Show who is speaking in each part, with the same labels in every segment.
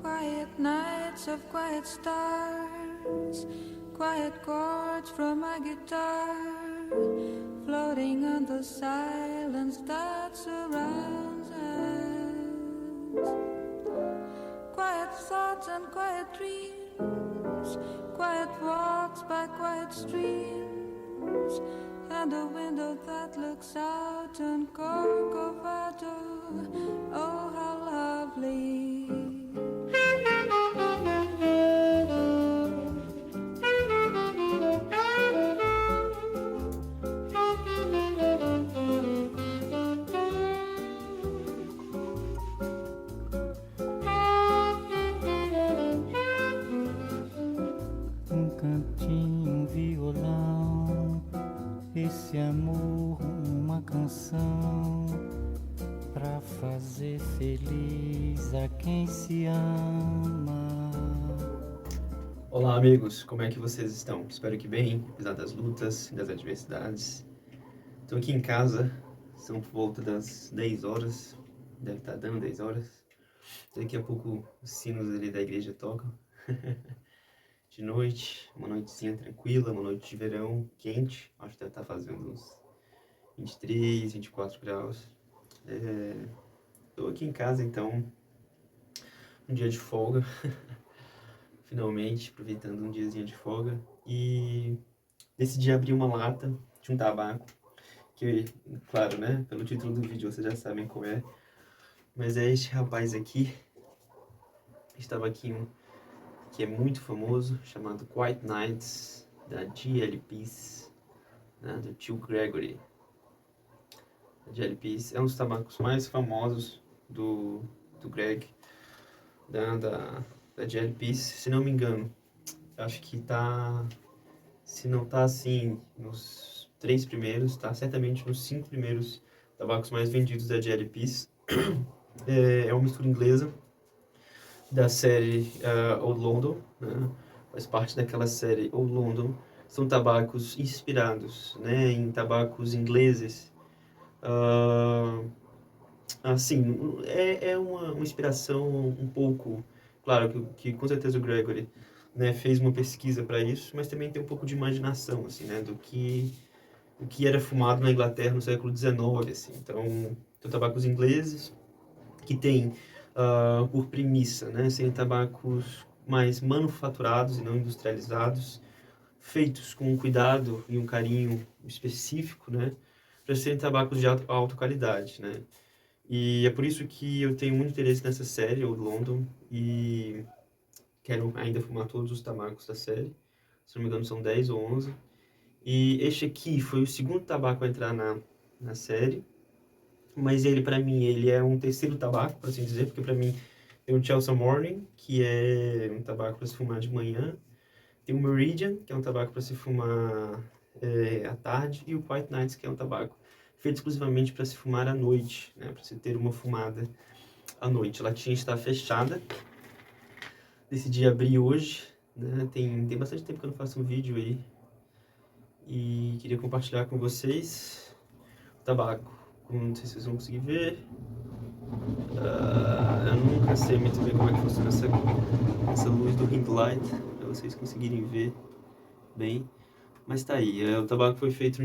Speaker 1: Quiet nights of quiet stars, quiet chords from my guitar, floating on the silence that surrounds us. Quiet thoughts and quiet dreams, quiet walks by quiet streams, and a window that looks out on Corcovado. Oh, how lovely.
Speaker 2: Cantinho, violão, esse amor, uma canção pra fazer feliz a quem se ama.
Speaker 3: Olá amigos, como é que vocês estão? Espero que bem, apesar das lutas e das adversidades. Estou aqui em casa, são por volta das 10 horas, deve estar dando 10 horas. Daqui a pouco os sinos ali da igreja tocam. De noite, uma noitezinha tranquila, uma noite de verão, quente. Acho que deve estar fazendo uns 23, 24 graus. Estou aqui em casa então, um dia de folga. Finalmente, aproveitando um diazinho de folga. E decidi abrir uma lata de um tabaco. Que, claro, né, pelo título do vídeo vocês já sabem qual é. Mas é este rapaz aqui. Este tabaquinho que é muito famoso, chamado Quiet Nights, da GL Peace, né, do tio Gregory. A GL Peace é um dos tabacos mais famosos do Greg, da GL Peace, se não me engano. Acho que tá, se não tá assim, nos 3 primeiros, tá certamente nos 5 primeiros tabacos mais vendidos da GL Peace. É uma mistura inglesa da série Old London, né? Faz parte daquela série Old London. São tabacos inspirados, né, em tabacos ingleses. Assim, é uma inspiração um pouco... Claro que com certeza o Gregory, né, fez uma pesquisa para isso, mas também tem um pouco de imaginação, assim, né, do que era fumado na Inglaterra no século XIX, assim. Então, tabacos ingleses que tem por premissa, né, serem tabacos mais manufaturados e não industrializados, feitos com um cuidado e um carinho específico, né, para serem tabacos de alta qualidade, né. E é por isso que eu tenho muito interesse nessa série, Old London, e quero ainda fumar todos os tabacos da série. Se não me engano, são 10 ou 11. E este aqui foi o segundo tabaco a entrar na série. Mas ele, para mim, ele é um terceiro tabaco, por assim dizer, porque para mim tem o Chelsea Morning, que é um tabaco para se fumar de manhã. Tem o Meridian, que é um tabaco para se fumar à tarde. E o White Nights, que é um tabaco feito exclusivamente para se fumar à noite, né? Para se ter uma fumada à noite. A latinha está fechada. Decidi abrir hoje, né? Tem bastante tempo que eu não faço um vídeo aí. E queria compartilhar com vocês o tabaco. Não sei se vocês vão conseguir ver. Eu nunca sei muito bem como é que funciona essa luz do ring light, para vocês conseguirem ver bem. Mas tá aí, o tabaco foi feito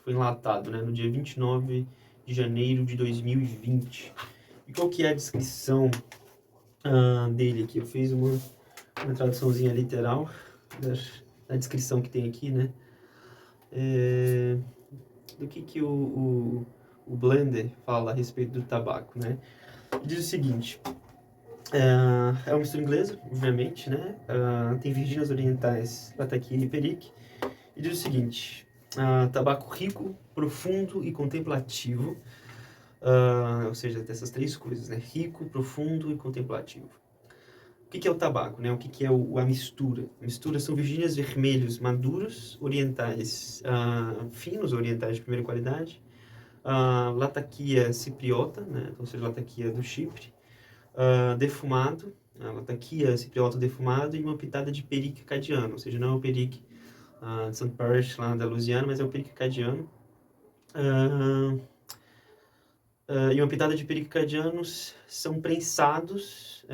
Speaker 3: foi enlatado, né, no dia 29 de janeiro de 2020. E qual que é a descrição dele aqui? Eu fiz uma traduçãozinha literal da descrição que tem aqui, né? Do que o Blender fala a respeito do tabaco, né? Diz o seguinte: é uma mistura inglesa, obviamente, né? Tem Virgínias Orientais, Latakia e Perique. E diz o seguinte: tabaco rico, profundo e contemplativo. Ou seja, dessas 3 coisas, né? Rico, profundo e contemplativo. O que é o tabaco, né? O que é a mistura? A mistura são Virgínias vermelhos maduros, orientais, finos, orientais de primeira qualidade. Latakia cipriota, né? Ou seja, Latakia do Chipre. Defumado, Latakia cipriota defumado e uma pitada de perique acadiano, ou seja, não é o perique de St. Parish, lá da Louisiana, mas é o perique acadiano. E uma pitada de perique acadianos são prensados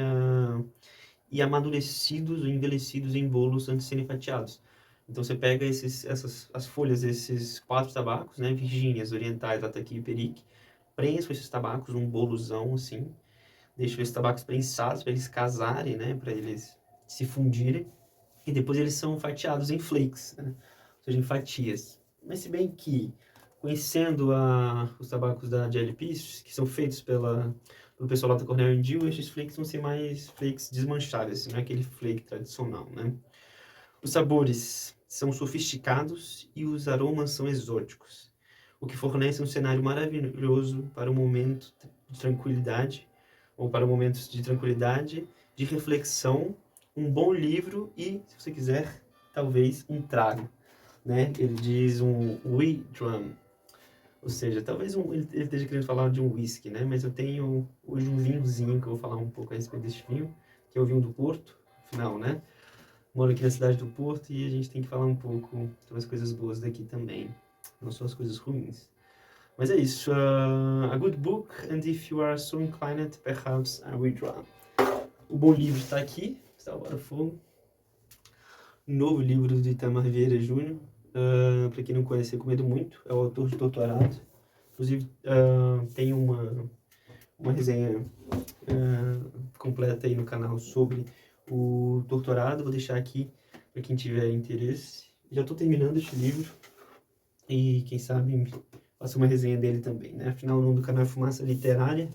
Speaker 3: e amadurecidos ou envelhecidos em bolos antes de serem fatiados. Então você pega as folhas desses 4 tabacos, né, Virgínias, Orientais, Ataqui e Perique, prensa esses tabacos num bolozão assim, deixa esses tabacos prensados para eles casarem, né, para eles se fundirem, e depois eles são fatiados em flakes, né, ou seja, em fatias. Mas se bem que, conhecendo os tabacos da Jelly Peace, que são feitos pelo pessoal lá da Cornell Dew, esses flakes vão ser mais flakes desmanchados, não é aquele flake tradicional, né. Os sabores são sofisticados e os aromas são exóticos, o que fornece um cenário maravilhoso para um momento de tranquilidade, ou para momentos de tranquilidade, de reflexão, um bom livro e, se você quiser, talvez um trago, né? Ele diz um wee drum, ou seja, talvez ele esteja querendo falar de um whisky, né? Mas eu tenho hoje um vinhozinho que eu vou falar um pouco a respeito desse vinho, que é o vinho do Porto, afinal, né? Moro aqui na cidade do Porto e a gente tem que falar um pouco sobre as coisas boas daqui também, não só as coisas ruins. Mas é isso. A good book, and if you are so inclined, perhaps I will draw. O bom livro está aqui, Salvar o Fogo. Novo livro de Itamar Vieira Júnior. Para quem não conhece, recomendo muito. É o autor de Doutorado. Inclusive, tem uma resenha completa aí no canal sobre o doutorado. Vou deixar aqui para quem tiver interesse. Já estou terminando este livro e quem sabe faço uma resenha dele também, né? Afinal, o nome do canal é Fumaça Literária.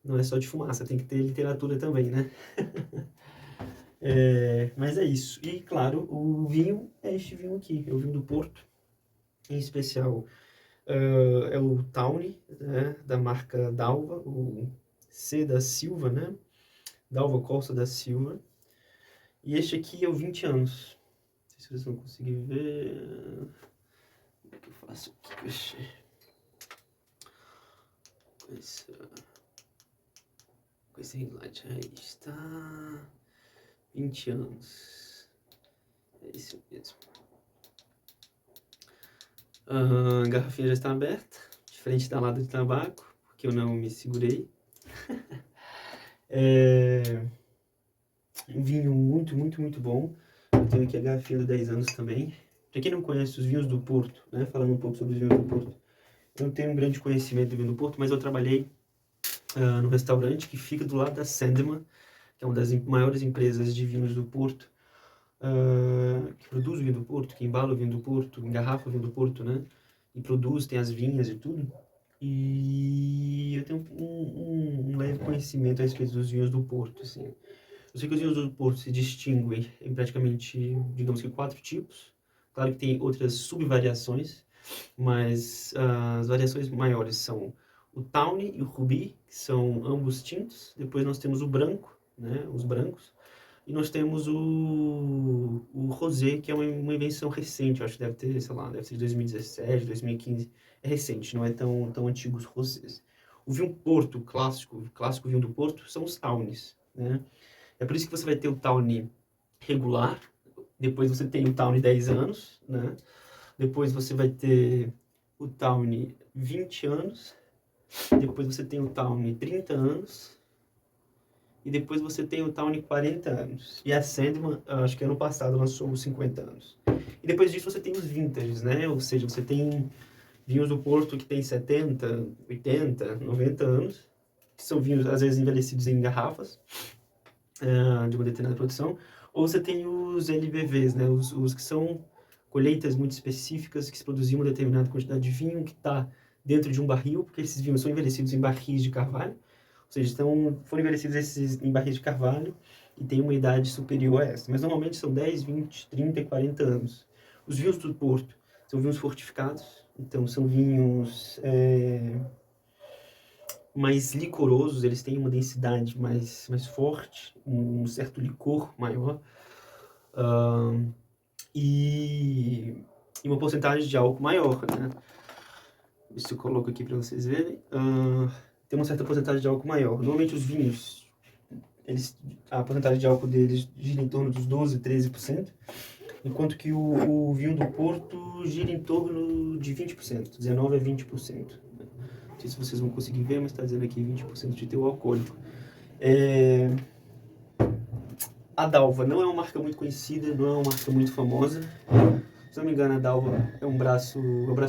Speaker 3: Não é só de fumaça, tem que ter literatura também, né? Mas é isso. E, claro, o vinho é este vinho aqui. É o vinho do Porto. Em especial, é o Tawny, né? Da marca Dalva. O C da Silva, né? Dalva Costa da Silva. E este aqui é o 20 anos. Não sei se vocês vão conseguir ver. Como é que eu faço aqui? Com esse highlight aí está 20 anos. É isso mesmo. A garrafinha já está aberta, diferente da lata de tabaco, porque eu não me segurei. Um vinho muito, muito, muito bom. Eu tenho aqui a garrafinha de 10 anos também. Para quem não conhece os vinhos do Porto, né, falando um pouco sobre os vinhos do Porto, eu não tenho um grande conhecimento do vinho do Porto, mas eu trabalhei no restaurante que fica do lado da Sandeman, que é uma das maiores empresas de vinhos do Porto, que produz o vinho do Porto, que embala o vinho do Porto, engarrafa o vinho do Porto, né? E produz, tem as vinhas e tudo. E eu tenho um leve conhecimento a respeito dos vinhos do Porto, assim. Eu sei que os vinhos do Porto se distinguem em praticamente, digamos que 4 tipos. Claro que tem outras subvariações, mas as variações maiores são o Tawny e o Ruby, que são ambos tintos. Depois nós temos o branco, né, os brancos. E nós temos o Rosé, que é uma invenção recente. Eu acho que deve ter, sei lá, deve ser de 2017, 2015. É recente, não é tão antigo os Rosés. O vinho Porto, o clássico vinho do Porto, são os Tawnies, né? É por isso que você vai ter o Tawny regular. Depois você tem o Tawny 10 anos, né? Depois você vai ter o Tawny 20 anos. Depois você tem o Tawny 30 anos. E depois você tem o Tawny 40 anos. E a Sandeman, acho que ano passado, lançou os 50 anos. E depois disso você tem os vintages, né? Ou seja, você tem vinhos do Porto que tem 70, 80, 90 anos. Que são vinhos, às vezes, envelhecidos em garrafas de uma determinada produção. Ou você tem os LBVs, né? Os que são colheitas muito específicas, que se produziam uma determinada quantidade de vinho que está dentro de um barril, porque esses vinhos são envelhecidos em barris de carvalho. Ou seja, foram envelhecidos esses em barris de carvalho e têm uma idade superior a essa. Mas normalmente são 10, 20, 30 e 40 anos. Os vinhos do Porto são vinhos fortificados, então são vinhos mais licorosos, eles têm uma densidade mais forte, um certo licor maior. E uma porcentagem de álcool maior, né? Isso eu coloco aqui para vocês verem. Tem uma certa porcentagem de álcool maior. Normalmente os vinhos, a porcentagem de álcool deles gira em torno dos 12, 13%, enquanto que o vinho do Porto gira em torno de 20%, 19% a 20%. Não sei se vocês vão conseguir ver, mas está dizendo aqui 20% de teor alcoólico. A Dalva não é uma marca muito conhecida, não é uma marca muito famosa. Se não me engano, a Dalva é o braço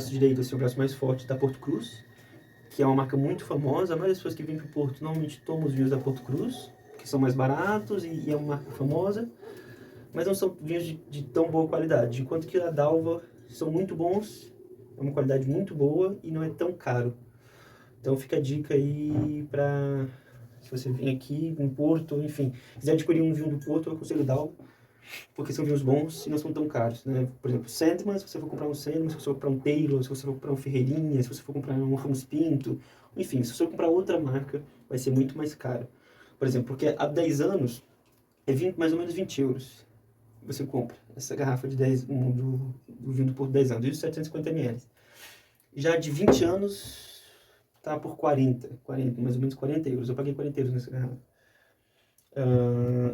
Speaker 3: direito, assim, o braço mais forte da Porto Cruz, que é uma marca muito famosa. A maioria das pessoas que vêm para o Porto normalmente tomam os vinhos da Porto Cruz, que são mais baratos e é uma marca famosa, mas não são vinhos de tão boa qualidade. Enquanto que a Dalva são muito bons, é uma qualidade muito boa e não é tão caro. Então fica a dica aí para, se você vem aqui em Porto, enfim, quiser adquirir um vinho do Porto, eu aconselho Dalva, porque são vinhos bons e não são tão caros, né? Por exemplo, Sandman, se você for comprar um Sandman, se você for comprar um Taylor, se você for comprar um Ferreirinha, se você for comprar um Ramos Pinto, enfim, se você for comprar outra marca, vai ser muito mais caro. Por exemplo, porque há 10 anos é mais ou menos 20 euros. Você compra essa garrafa de 10, do vinho do Porto 10 anos, de 750 ml. Já de 20 anos, tá por 40, mais ou menos 40 euros. Eu paguei 40 euros nessa garrafa.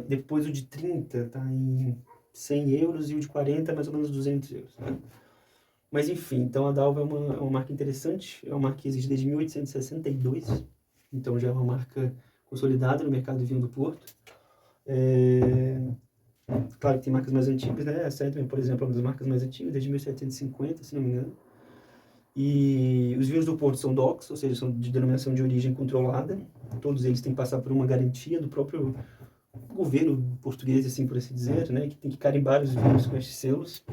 Speaker 3: Depois o de 30 tá em 100 euros e o de 40 mais ou menos 200 euros. Né? Mas enfim, então a Dalva é uma marca interessante, é uma marca que existe desde 1862, então já é uma marca consolidada no mercado de vinho do Porto. Claro que tem marcas mais antigas, né? A Sedgman, por exemplo, é uma das marcas mais antigas, desde 1750, se não me engano. E os vinhos do Porto são DOCs, ou seja, são de denominação de origem controlada. Todos eles têm que passar por uma garantia do próprio governo português, assim por assim dizer, né? Que tem que carimbar os vinhos com estes selos.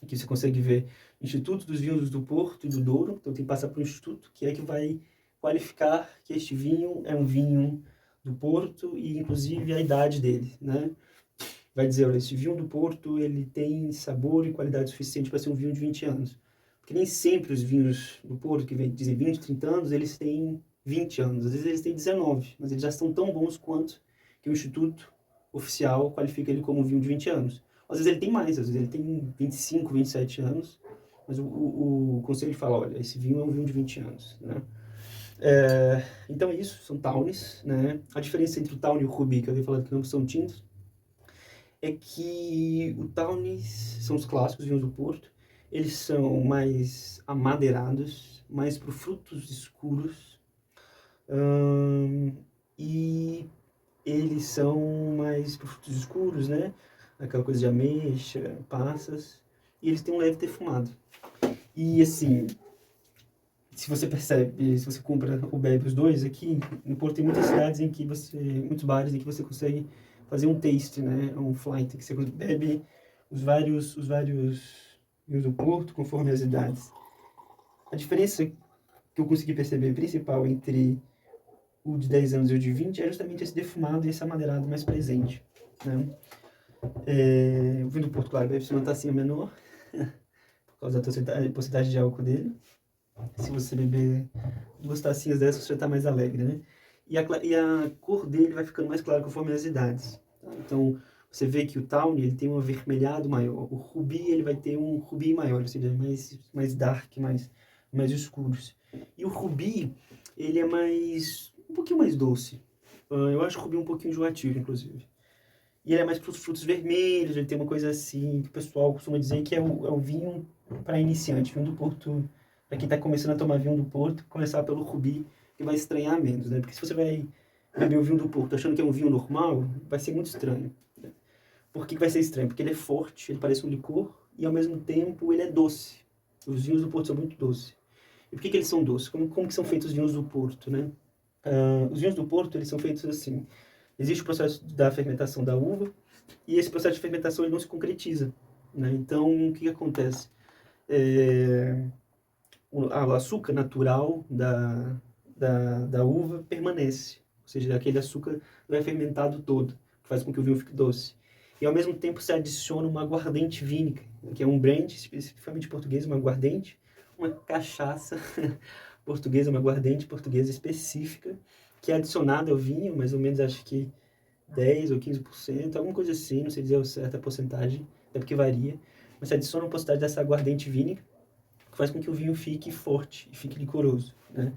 Speaker 3: Aqui você consegue ver Instituto dos Vinhos do Porto e do Douro. Então tem que passar por um instituto que é que vai qualificar que este vinho é um vinho do Porto e inclusive a idade dele, né? Vai dizer, olha, esse vinho do Porto ele tem sabor e qualidade suficiente para ser um vinho de 20 anos. Porque nem sempre os vinhos do Porto, que dizem 20, 30 anos, eles têm 20 anos. Às vezes eles têm 19, mas eles já estão tão bons quanto que o Instituto Oficial qualifica ele como um vinho de 20 anos. Às vezes ele tem mais, às vezes ele tem 25, 27 anos, mas o conselho fala, olha, esse vinho é um vinho de 20 anos, né? Então é isso, são tawnies, né? A diferença entre o tawny e o ruby, que eu havia falado que ambos são tintos, é que o tawnies são os clássicos vinhos do Porto, eles são mais amadeirados, mais para frutos escuros, e eles são mais para frutos escuros, né? Aquela coisa de ameixa, passas, e eles têm um leve defumado. E assim, se você percebe, se você compra ou bebe os dois aqui, no Porto tem muitas cidades em que muitos bares em que você consegue fazer um taste, né? Um flight, que você bebe os vários vinhos do Porto conforme as idades. A diferença que eu consegui perceber principal entre o de 10 anos e o de 20 é justamente esse defumado e esse amadeirado mais presente, né? O vinho do Porto, claro, deve se uma tacinha menor, por causa da porcentagem de álcool dele. Se você beber 2 tacinhas dessas, você já está mais alegre, né? E a cor dele vai ficando mais clara conforme as idades. Tá? Então, você vê que o Tawny ele tem um avermelhado maior. O Ruby ele vai ter um Ruby maior, ou seja, mais dark, mais escuros. E o Ruby, ele é um pouquinho mais doce. Eu acho o Ruby um pouquinho enjoativo, inclusive. E ele é mais para os frutos vermelhos, ele tem uma coisa assim, que o pessoal costuma dizer que é o vinho para iniciante, vinho do Porto. Para quem está começando a tomar vinho do Porto, começar pelo Ruby, que vai estranhar menos, né? Porque se você vai beber o vinho do Porto achando que é um vinho normal, vai ser muito estranho. Né? Por que vai ser estranho? Porque ele é forte, ele parece um licor, e ao mesmo tempo ele é doce. Os vinhos do Porto são muito doces. E por que eles são doces? Como que são feitos os vinhos do Porto, né? Os vinhos do Porto, eles são feitos assim. Existe o processo da fermentação da uva, e esse processo de fermentação ele não se concretiza. Né? Então, o que acontece? O açúcar natural da uva permanece. Ou seja, aquele açúcar não é fermentado todo, que faz com que o vinho fique doce. E ao mesmo tempo se adiciona uma aguardente vínica, que é um brand, especificamente português, uma aguardente, uma cachaça portuguesa, uma aguardente portuguesa específica, que é adicionada ao vinho, mais ou menos acho que 10 ou 15%, alguma coisa assim, não sei dizer certa porcentagem, até porque varia, mas se adiciona uma porcentagem dessa aguardente vínica, que faz com que o vinho fique forte e fique licoroso, né?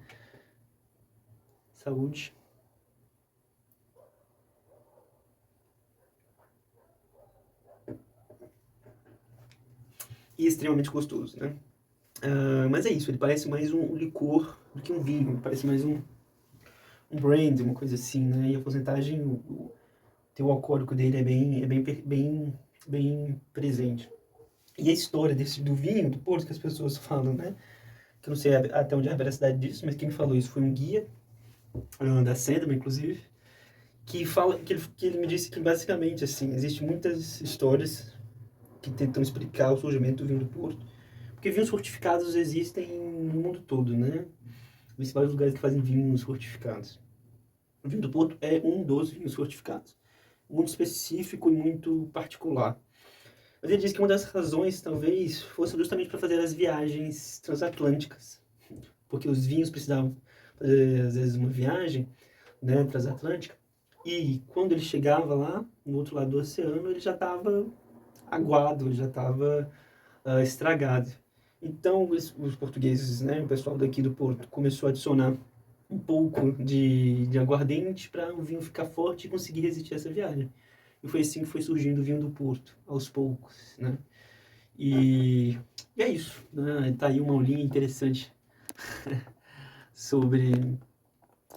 Speaker 3: Saúde. E extremamente gostoso, né? Mas é isso, ele parece mais um licor do que um vinho, parece mais um brand, uma coisa assim, né? E a porcentagem, o teor alcoólico dele bem presente. E a história do vinho do Porto que as pessoas falam, né? Que eu não sei até onde é a veracidade disso, mas quem falou isso foi um guia da Sendman, inclusive, que ele me disse que basicamente assim, existem muitas histórias que tentam explicar o surgimento do vinho do Porto, porque vinhos fortificados existem no mundo todo, né? Existem vários lugares que fazem vinhos fortificados. O vinho do Porto é um dos vinhos fortificados, muito específico e muito particular. Mas ele disse que uma das razões, talvez, fosse justamente para fazer as viagens transatlânticas, porque os vinhos precisavam fazer, às vezes, uma viagem, né, transatlântica, e quando ele chegava lá, no outro lado do oceano, ele já estava aguado, ele já estava estragado. Então, os portugueses, né, o pessoal daqui do Porto, começou a adicionar um pouco de aguardente para o vinho ficar forte e conseguir resistir a essa viagem. E foi assim que foi surgindo o vinho do Porto, aos poucos, né? E é isso, né? Tá aí uma aulinha interessante sobre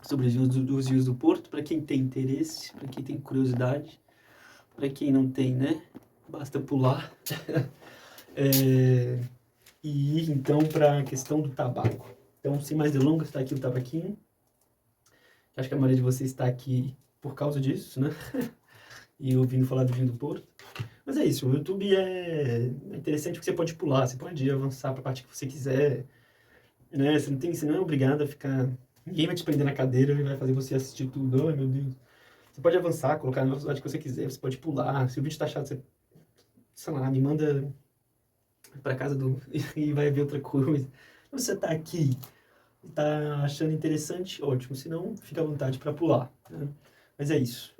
Speaker 3: os vinhos do Porto, para quem tem interesse, para quem tem curiosidade, para quem não tem, né? Basta pular. E então, para a questão do tabaco. Então, sem mais delongas, está aqui o tabaquinho. Acho que a maioria de vocês está aqui por causa disso, né? E ouvindo falar do vinho do Porto. Mas é isso, o YouTube é interessante porque você pode pular, você pode avançar para a parte que você quiser, né? Você não é obrigado a ficar... Ninguém vai te prender na cadeira e vai fazer você assistir tudo. Ai, meu Deus. Você pode avançar, colocar na velocidade que você quiser, você pode pular. Se o vídeo tá chato, você, sei lá, me manda para casa e vai ver outra coisa. Se você tá aqui e tá achando interessante, ótimo. Se não, fica à vontade para pular, né? Mas é isso.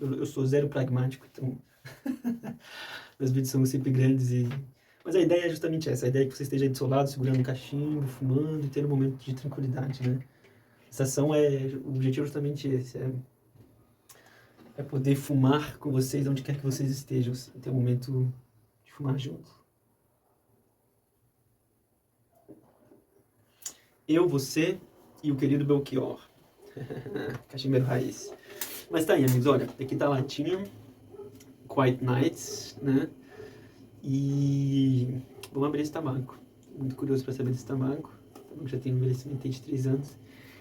Speaker 3: Eu sou zero pragmático, então meus vídeos são sempre grandes mas a ideia é justamente essa, a ideia é que você esteja aí do seu lado, segurando um cachimbo, fumando e tendo um momento de tranquilidade, né? Essa ação o objetivo é justamente esse, é poder fumar com vocês onde quer que vocês estejam, ter um momento de fumar junto. Eu, você e o querido Belchior. Cachimbeiro raiz. Mas tá aí, amigos, olha, aqui tá a latinha, Quiet Nights, né? E vamos abrir esse tabaco. Muito curioso para saber desse tabaco. Já tem um envelhecimento de 3 anos.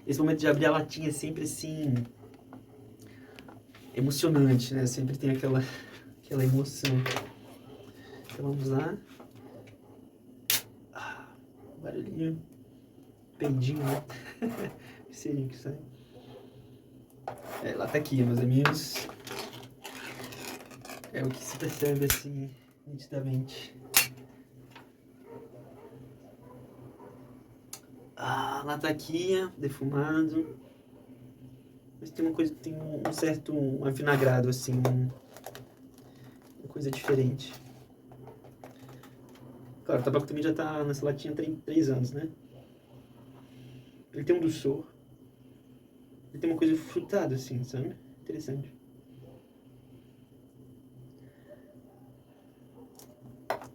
Speaker 3: Esse momento de abrir a latinha é sempre assim... emocionante, né? Sempre tem aquela emoção. Então vamos lá. Barulhinho. Peidinho, né? Seria que sai. Lá tá aqui, meus amigos. É o que se percebe assim, nitidamente. Lataquia, defumado. Mas tem uma coisa, tem um certo avinagrado, assim, uma coisa diferente. Claro, o tabaco também já tá nessa latinha há 3 anos, né? Ele tem um doçor. Ele tem uma coisa frutada, assim, sabe? Interessante.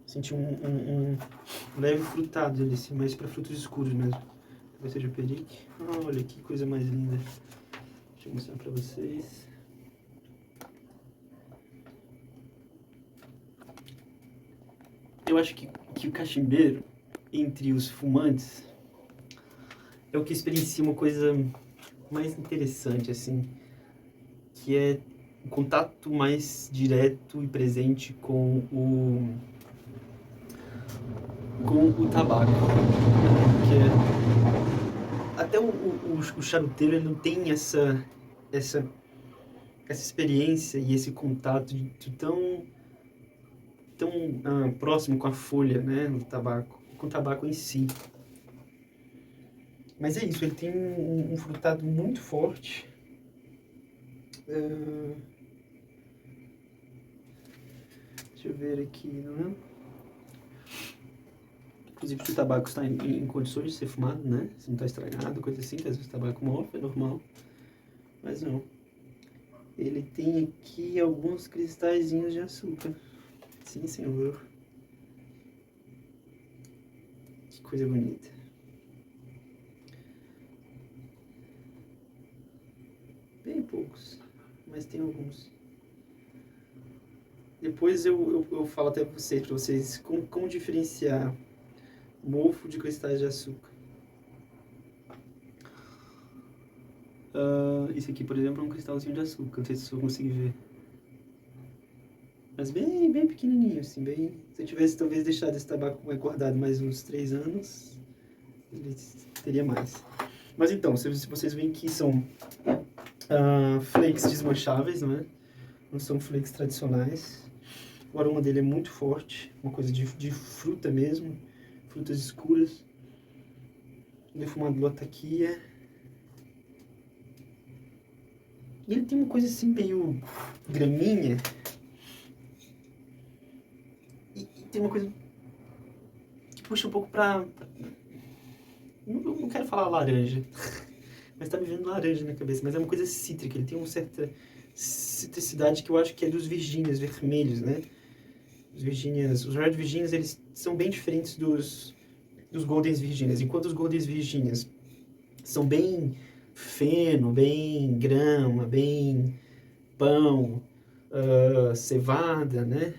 Speaker 3: Senti um leve frutado ali, assim, mais para frutos escuros mesmo. Talvez seja perique. Olha que coisa mais linda. Deixa eu mostrar para vocês. Eu acho que o cachimbeiro, entre os fumantes, é o que experiencia uma coisa mais interessante, assim, que é o contato mais direto e presente com o tabaco. Porque até o charuteiro ele não tem essa experiência e esse contato tão próximo com a folha, né, do tabaco, com o tabaco em si. Mas é isso, ele tem um frutado muito forte. Deixa eu ver aqui, não é? Inclusive, se o tabaco está em condições de ser fumado, né? Se não está estragado, coisa assim, que às vezes o tabaco morre, é normal. Mas não. Ele tem aqui alguns cristalzinhos de açúcar. Sim, senhor. Que coisa bonita. Bem poucos. mas tem alguns. Depois eu falo até para vocês como diferenciar mofo de cristais de açúcar. Esse aqui, por exemplo, é um cristalzinho de açúcar, não sei se vocês vão conseguir ver. Mas bem pequenininho, assim, bem... Se eu tivesse talvez deixado esse tabaco mais guardado mais uns 3 anos, ele teria mais. Mas então, se vocês veem que são flakes desmancháveis, não é? Não são flakes tradicionais. O aroma dele é muito forte, uma coisa de fruta mesmo, frutas escuras. O defumado Latakia. E ele tem uma coisa assim meio graminha. E tem uma coisa que puxa um pouco pra... Não quero falar laranja, mas tá me vendo laranja na cabeça. Mas é uma coisa cítrica, ele tem uma certa citricidade que eu acho que é dos Virgínias vermelhos, né? Os Red Virginias, eles são bem diferentes dos Goldens Virginias. Enquanto os Goldens Virginias são bem feno, bem grama, bem pão, cevada, né?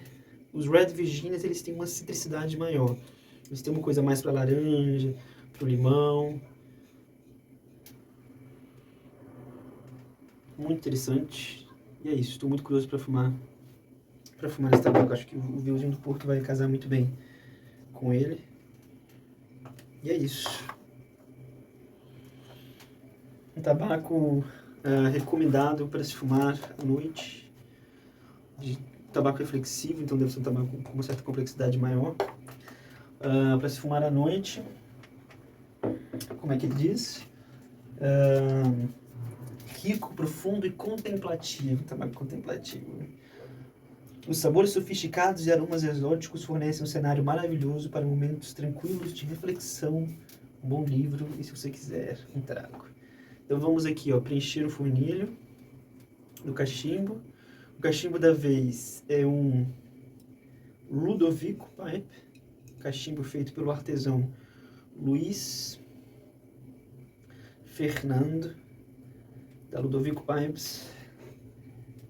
Speaker 3: Os Red Virginias, eles têm uma citricidade maior. Eles têm uma coisa mais para laranja, para o limão. Muito interessante. E é isso, estou muito curioso para fumar esse tabaco. Acho que o vinhozinho do Porto vai casar muito bem com ele. E é isso. Um tabaco recomendado para se fumar à noite. Tabaco reflexivo, então deve ser um tabaco com uma certa complexidade maior. Para se fumar à noite, como é que ele diz? Rico, profundo e contemplativo. Tabaco contemplativo. Os sabores sofisticados e aromas exóticos fornecem um cenário maravilhoso para momentos tranquilos de reflexão, um bom livro e, se você quiser, um trago. Então vamos aqui, ó, preencher o fornilho do cachimbo. O cachimbo da vez é um Ludovico Pipe, cachimbo feito pelo artesão Luiz Fernando, da Ludovico Pipes,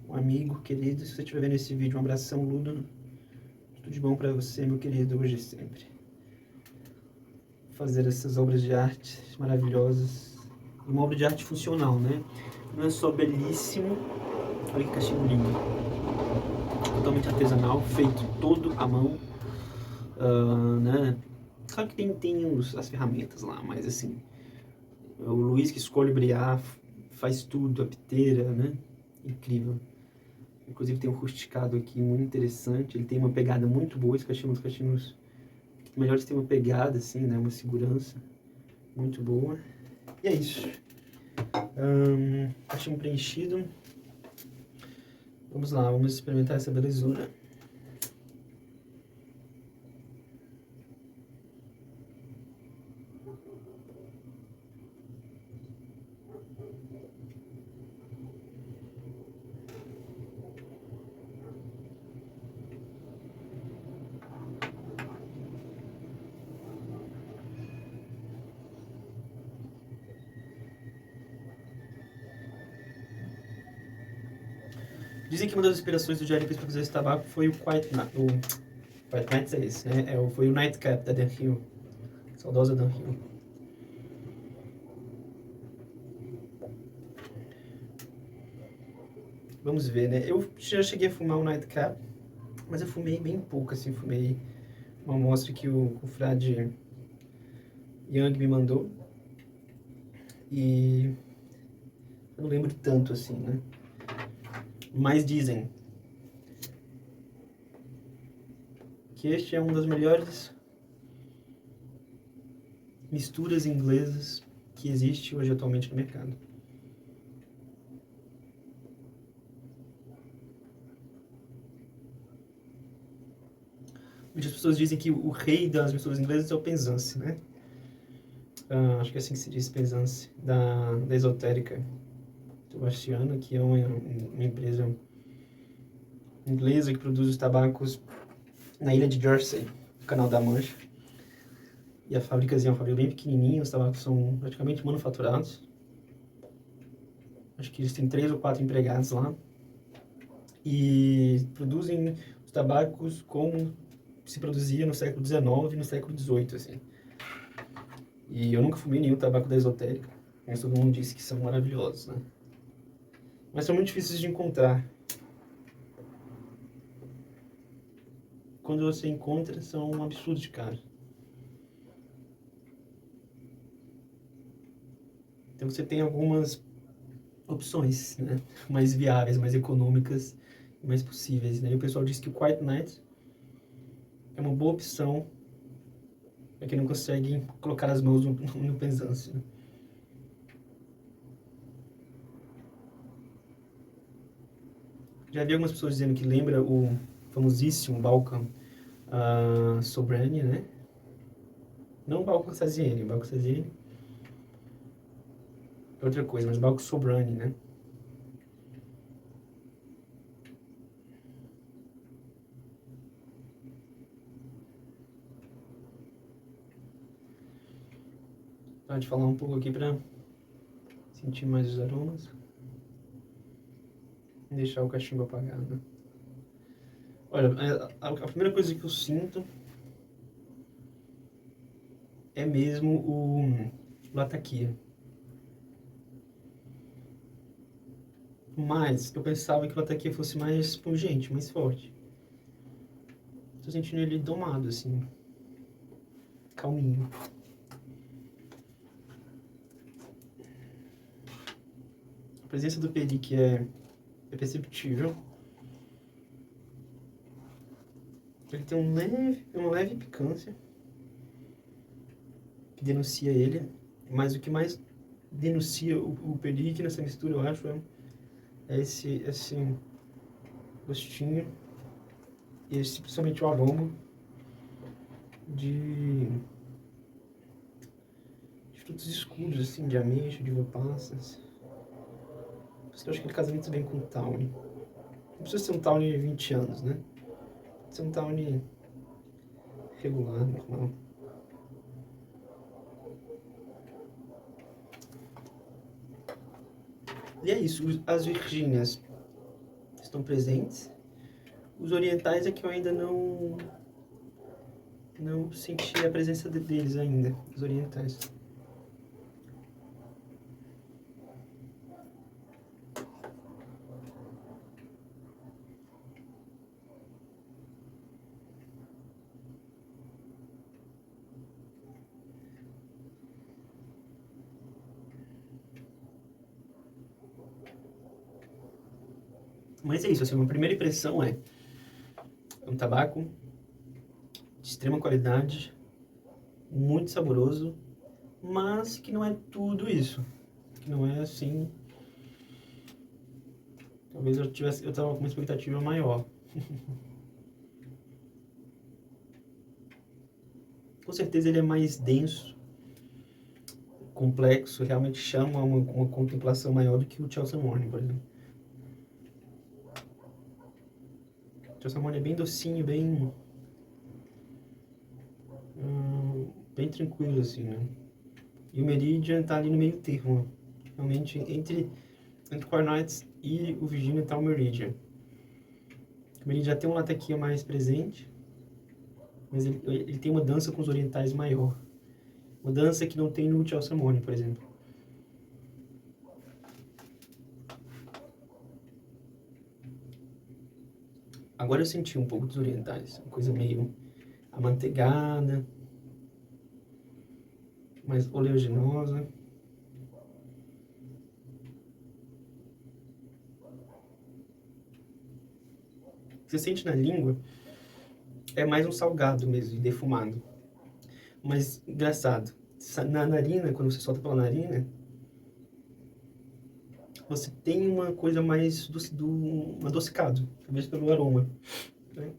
Speaker 3: um amigo querido. Se você estiver vendo esse vídeo, um abração, Ludo. Tudo de bom para você, meu querido, hoje e sempre. Fazer essas obras de arte maravilhosas. Uma obra de arte funcional, né? Não é só belíssimo. Olha que cachimbo lindo. Totalmente artesanal, feito todo à mão. Né? Claro que tem as ferramentas lá, mas assim... O Luiz que escolhe brilhar, faz tudo, a piteira, né? Incrível. Inclusive tem um rusticado aqui muito interessante. Ele tem uma pegada muito boa. Esse cachimbo, os cachimbos melhores tem uma pegada, assim, né? Uma segurança muito boa. E é isso. Cachimbo preenchido. Vamos lá, vamos experimentar essa belezura. Dizem que uma das inspirações do Jerry para fazer esse tabaco foi o Quiet Nights, é esse, né? Foi o Nightcap da Dan Hill. Saudosa Dan Hill. Vamos ver, né? Eu já cheguei a fumar o Nightcap, mas eu fumei bem pouco, assim. Fumei uma amostra que o frade Young me mandou. E eu não lembro tanto, assim, né? Mas dizem que este é uma das melhores misturas inglesas que existe hoje atualmente no mercado. Muitas pessoas dizem que o rei das misturas inglesas é o Penzance, né? Acho que é assim que se diz, Penzance, da esotérica Sebastiana, que é uma empresa inglesa que produz os tabacos na ilha de Jersey, no Canal da Mancha. E a fábricazinha é uma fábrica bem pequenininha, os tabacos são praticamente manufaturados. Acho que eles têm 3 ou 4 empregados lá. e produzem os tabacos como se produzia no século XIX e no século XVIII, assim. E eu nunca fumei nenhum tabaco da Esotérica, mas todo mundo disse que são maravilhosos, né? Mas são muito difíceis de encontrar. Quando você encontra, são um absurdo de caro. Então você tem algumas opções, né? Mais viáveis, mais econômicas, mais possíveis, né? E o pessoal diz que o Quiet Night é uma boa opção para quem não consegue colocar as mãos no penzance, né? Já vi algumas pessoas dizendo que lembra o famosíssimo Balkan Sobranie, né? Não o Balkan Sazieni, o Balkan Sazieni é outra coisa, mas o Balkan Sobranie, né? Pode falar um pouco aqui para sentir mais os aromas. E deixar o cachimbo apagado. Olha, a primeira coisa que eu sinto é mesmo o latakia. Mas eu pensava que o latakia fosse mais pungente, mais forte. Tô sentindo ele domado, assim. Calminho. A presença do perique é perceptível. Ele tem uma leve picância que denuncia ele, mas o que mais denuncia o perique nessa mistura, eu acho, é esse gostinho e principalmente o aroma de frutos escuros, assim, de ameixa, de uva passas. Por isso que eu acho que ele casa muito bem com o Tawny. Não precisa ser um Tawny de 20 anos, né? Pode ser um Tawny regular, normal. E é isso, as virgínias estão presentes. Os orientais é que eu ainda não senti a presença deles ainda, os orientais. Mas é isso, assim, uma primeira impressão é um tabaco de extrema qualidade, muito saboroso, mas que não é tudo isso. Que não é assim... Talvez eu tava com uma expectativa maior. Com certeza ele é mais denso, complexo, realmente chama uma contemplação maior do que o Chelsea Morning, por exemplo. O Chelsea Morning é bem docinho, bem tranquilo, assim, né? E o Meridian tá ali no meio termo. Realmente, entre o Quiet Night e o Virginia tá o Meridian. O Meridian tem um latakia mais presente, mas ele tem uma dança com os orientais maior. Uma dança que não tem no Chelsea Morning, por exemplo. Agora eu senti um pouco dos orientais. Uma coisa meio amanteigada, mais oleaginosa. Você sente na língua, é mais um salgado mesmo, defumado. Mas, engraçado, na narina, quando você solta pela narina, você tem uma coisa mais um adocicado, talvez pelo aroma. Né?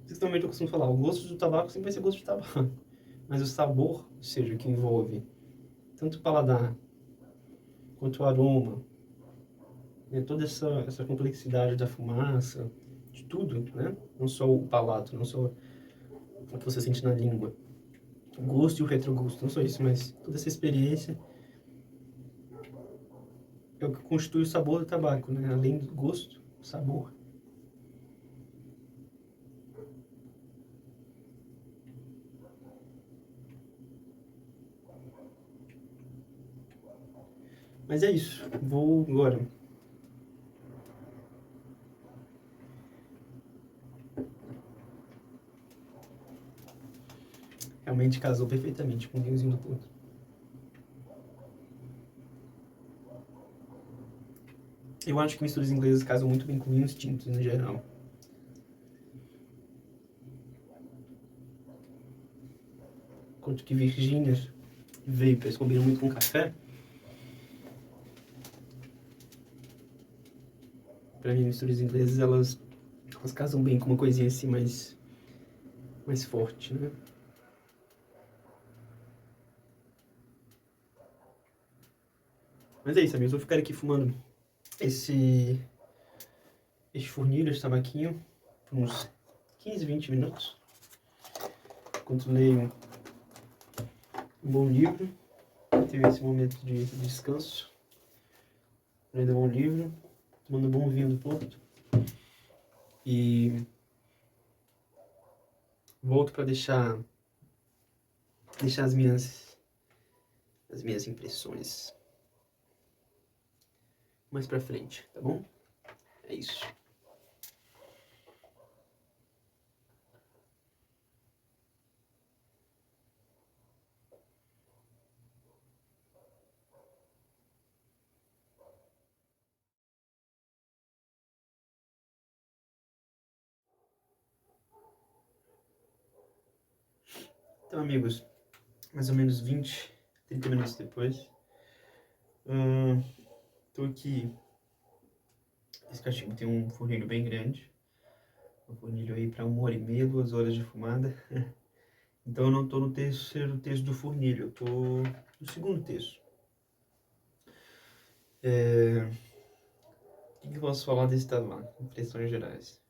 Speaker 3: Principalmente eu costumo falar, o gosto do tabaco sempre vai ser gosto de tabaco. Mas o sabor, ou seja, que envolve tanto o paladar, quanto o aroma, né? Toda essa complexidade da fumaça, de tudo, né? Não só o palato, não só o que você sente na língua. O gosto e o retrogosto, não só isso, mas toda essa experiência é o que constitui o sabor do tabaco, né? Além do gosto, o sabor. Mas é isso. Vou agora. Realmente casou perfeitamente com o vinhozinho do Porto. Eu acho que misturas inglesas casam muito bem com vinhos tintos no geral. Enquanto que Virgínias e Vapers combinam muito com café. Pra mim, misturas inglesas, elas casam bem com uma coisinha assim mais forte, né? Mas é isso, amigos. Vou ficar aqui fumando este fornilho, esse tabaquinho, por uns 15, 20 minutos. Enquanto leio um bom livro. Tenho esse momento de descanso. Lendo um bom livro, tomando um bom vinho do Porto. E volto para deixar as minhas impressões mais pra frente, tá bom? É isso. Então, amigos, mais ou menos 20, 30 minutos depois, tô aqui. Esse cachimbo tem um fornilho bem grande. Um fornilho aí para 1h30, 2 horas de fumada. Então eu não tô no terceiro terço do fornilho, eu tô no segundo terço. O que eu posso falar desse tabaco? Impressões gerais.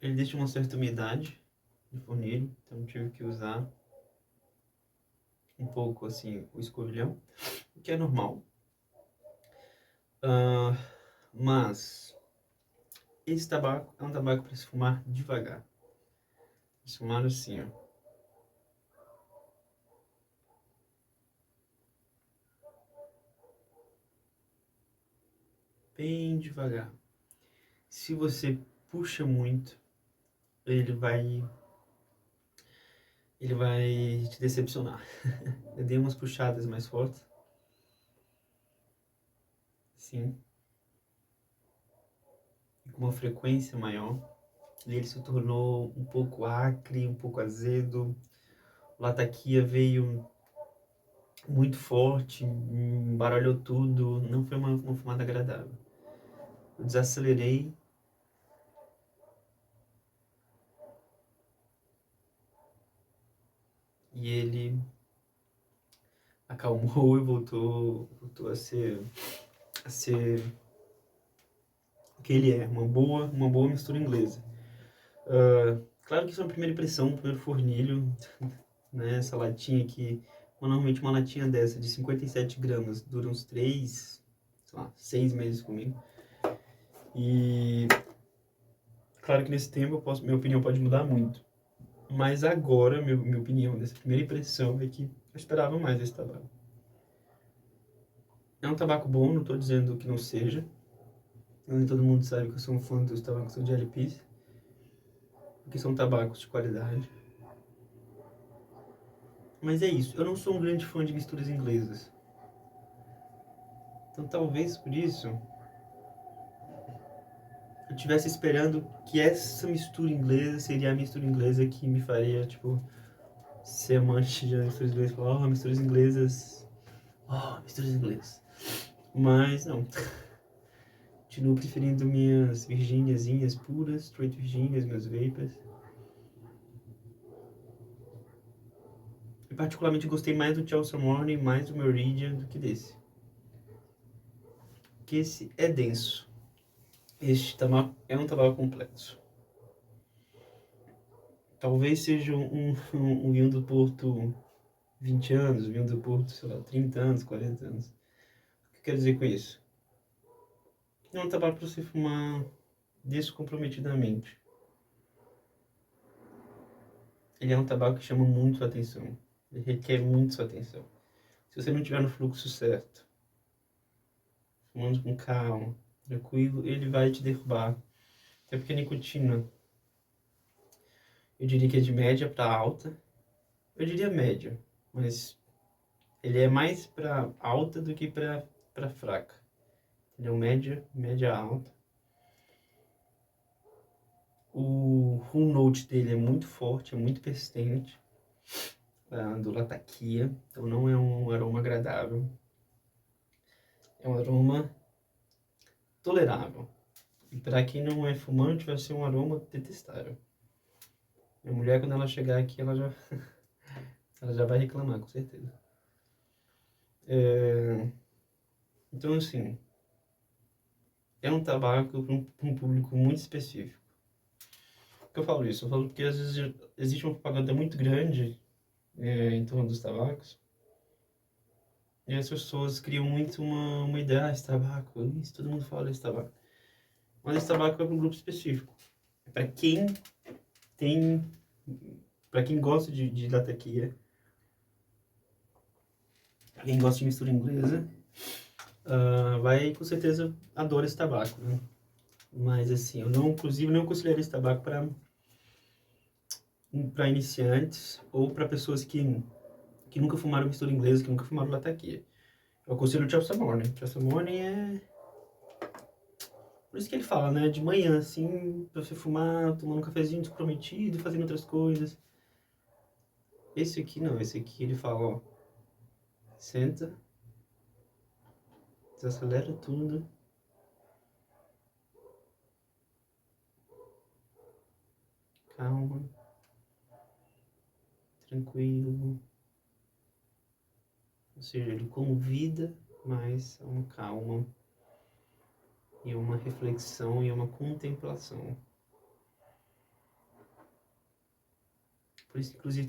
Speaker 3: Ele deixa uma certa umidade no fornilho, então tive que usar um pouco assim o escovilhão, o que é normal. Mas esse tabaco é um tabaco para se fumar devagar. Se fumar assim, ó. Bem devagar. Se você puxa muito, ele vai te decepcionar. Eu dei umas puxadas mais fortes. Sim. E com uma frequência maior. E ele se tornou um pouco acre, um pouco azedo. O lataquia veio muito forte, embaralhou tudo. Não foi uma fumada agradável. Eu desacelerei. E ele acalmou e voltou a ser o que ele é, uma boa mistura inglesa. Claro que isso é uma primeira impressão, um primeiro fornilho, né? Essa latinha aqui, normalmente uma latinha dessa de 57 gramas dura uns 3, sei lá, 6 meses comigo. E claro que nesse tempo minha opinião pode mudar muito. Mas agora, minha opinião, dessa primeira impressão é que eu esperava mais desse tabaco. É um tabaco bom, não estou dizendo que não seja. Nem todo mundo sabe que eu sou um fã dos tabacos de LPs, porque são tabacos de qualidade. Mas é isso, eu não sou um grande fã de misturas inglesas. Então talvez por isso eu estivesse esperando que essa mistura inglesa seria a mistura inglesa que me faria, tipo, ser amante de misturas inglesas. Falar, misturas inglesas. Misturas inglesas. Mas não. Continuo preferindo minhas virginiazinhas puras, straight virginias, meus vapers. Eu particularmente gostei mais do Chelsea Morning, mais do Meridian do que desse. Que esse é denso. Este tabaco é um tabaco complexo. Talvez seja um vinho do Porto 20 anos, vinho do Porto, sei lá, 30 anos, 40 anos. O que eu quero dizer com isso? Não é um tabaco para você fumar descomprometidamente. Ele é um tabaco que chama muito sua atenção. Ele requer muito sua atenção. Se você não estiver no fluxo certo, fumando com calma, tranquilo, ele vai te derrubar. Até porque a nicotina, eu diria que é de média para alta. Eu diria média, mas ele é mais para alta do que para fraca. Ele é um média alta. O Whole Note dele é muito forte, é muito persistente, do Latakia, então não é um aroma agradável. É um aroma tolerável. E para quem não é fumante, vai ser um aroma detestável. Minha mulher, quando ela chegar aqui, ela já vai reclamar, com certeza. Então, assim, é um tabaco para um público muito específico. Por que eu falo isso? Eu falo porque às vezes existe uma propaganda muito grande em torno dos tabacos. E as pessoas criam muito uma ideia, esse tabaco, isso, todo mundo fala desse tabaco. Mas esse tabaco é para um grupo específico. Para quem tem, para quem gosta de lataquia, para quem gosta de mistura inglesa, vai com certeza adora esse tabaco, né? Mas assim, eu não, inclusive, não considero esse tabaco para iniciantes ou para pessoas que nunca fumaram mistura inglesa, que nunca fumaram lataquia. Eu aconselho o Chelsea Morning. Chelsea Morning é... Por isso que ele fala, né? De manhã, assim, pra você fumar, tomando um cafezinho descomprometido, fazendo outras coisas. Esse aqui não, esse aqui ele fala, ó. Senta. Desacelera tudo. Calma. Tranquilo. Ou seja, ele convida mais a uma calma. E uma reflexão e uma contemplação. Por isso, inclusive,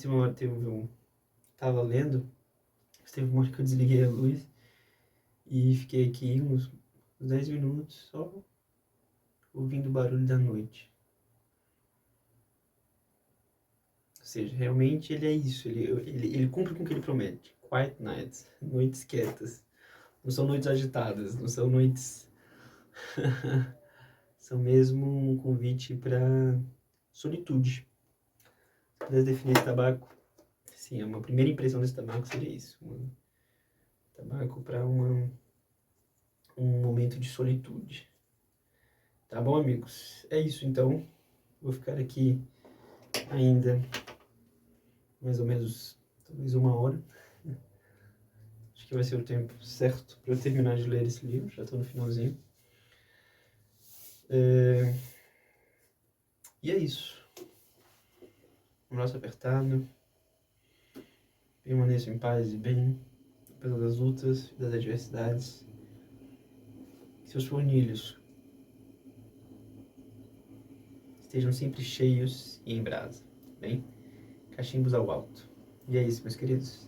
Speaker 3: tava lendo, teve uma hora que eu desliguei a luz e fiquei aqui uns 10 minutos só ouvindo o barulho da noite. Ou seja, realmente ele é isso, ele cumpre com o que ele promete. Quiet nights, noites quietas. Não são noites agitadas, não são noites... são mesmo um convite para solitude. Se pudesse definir esse tabaco, sim, uma primeira impressão desse tabaco seria isso. Um tabaco para um momento de solitude. Tá bom, amigos? É isso, então. Vou ficar aqui ainda mais ou menos, talvez 1 hora. Acho que vai ser o tempo certo para eu terminar de ler esse livro. Já estou no finalzinho. E é isso. Um braço apertado. Permaneça em paz e bem, apesar das lutas e das adversidades. Seus fornilhos estejam sempre cheios e em brasa, bem? Cachimbos ao alto. E é isso, meus queridos.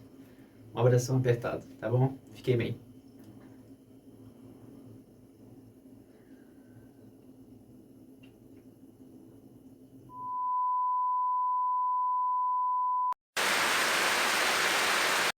Speaker 3: Um abração apertado, tá bom? Fiquem bem.